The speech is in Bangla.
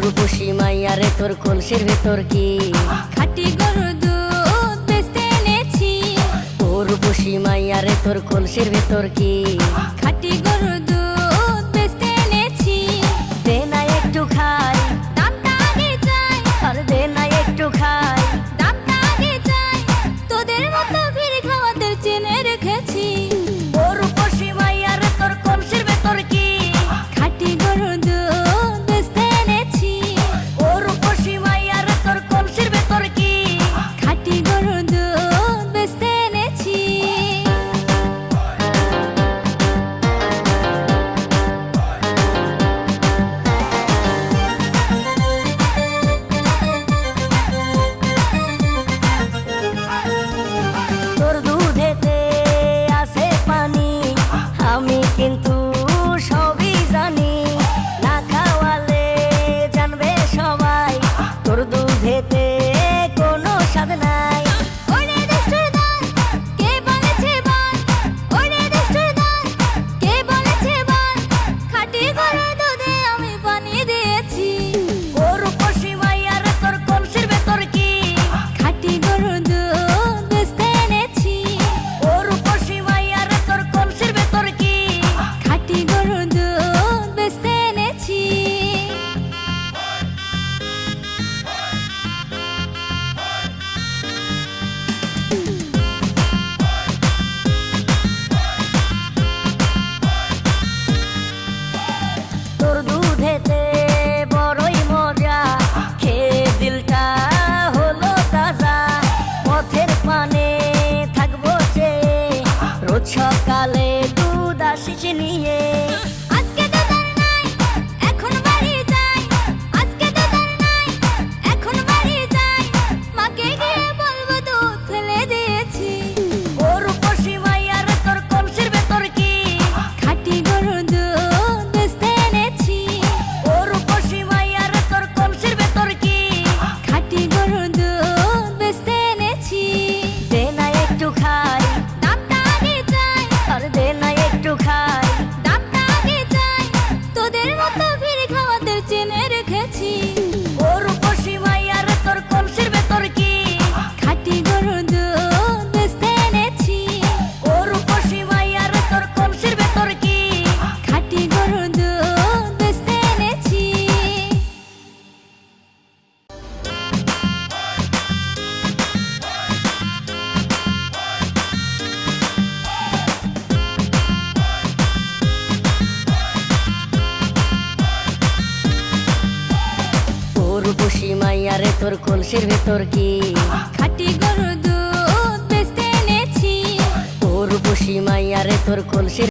রূপসী মাইয়া রে তোর কলসির ভেতর কি খাঁটি গরুর দুধ বেচতে এনেছি। ও রূপসী মাইয়া রে তোর কলসির ভেতর কি খাঁটি গরুর দুধ বেচতে এনেছি। দে না একটু খাই, দামটা আগে চাই, আর দে না একটু খাই। দামটা আগে চাই, তোদের মতো ভিড় খাওয়াদের চেনে রেখেছি। ও রূপসী মাইয়া রে তোর কলসির ভেতর কি খাঁটি গরুর দুধ বেচতে এনেছি। ও রূপসী মাইয়া রে তোর কলসির ভেতর কি খাঁটি গরুর দুধ বেচতে এনেছি। তোর দুধেতে আছে পানি, আমি কিন্তু সবই জানি। না খাওয়ালে জানবে সবাই তোর দুধেতে কোনো স্বাদ নাই। ওরে দুষ্টুর দল, কে বলেছে বল? ওরে দুষ্টুর দল, কে বলেছে বল? খাঁটি গরুর দুধে আমি পানি দিয়েছি। ও রূপসী মাইয়া রে তোর কলসির ভেতর কি খাঁটি গরুর দুধ বেচতে এনেছি। ও রূপসী মাইয়া রে তোর কলসির ভেতর কি খাঁটি গরুর দুধ বেচতে এনেছি। তোর দুধেতে বড়ই মজা, খেয়ে দিলটা হলো তাজা। পথের পানে থাকবো চেয়ে, রোজ সকালে দুধ আসিস নিয়ে। আজকে তো তার নাই, এখন বাড়ি যাই। আজকে তো তার নাই, এখন বাড়ি যাই। মাকে গিয়ে বলবো দুধ ফেলে দিয়েছি। ও রূপসী মাইয়া রে তোর কলসির ভেতর কি খাঁটি গরুর দুধ বেচতে এনেছি। ও রূপসী মাইয়া রে তোর কলসির ভেতর কি খাঁটি গরুর দুধ বেচতে এনেছি। দে না একটু খাই, দামটা আগে চাই, আর দে না একটু খাই। দামটা আগে চাই, তোদের মতো ভিড় খাওয়াদের চেনে রেখেছি। ও রূপসী মাইয়া রে তোর কলসির ভেতর কি খাঁটি গরুর দুধ বেচতে এনেছি। ও রূপসী মাইয়া রে তোর কলসির ভেতর কি খাঁটি গরুর দুধ বেচতে এনেছি। ও রূপসী মাইয়া রে তোর কলসির ভেতর কি খাঁটি গরুর দুধ বেচতে এনেছি। ও রূপসী মাইয়া রে তোর কলসির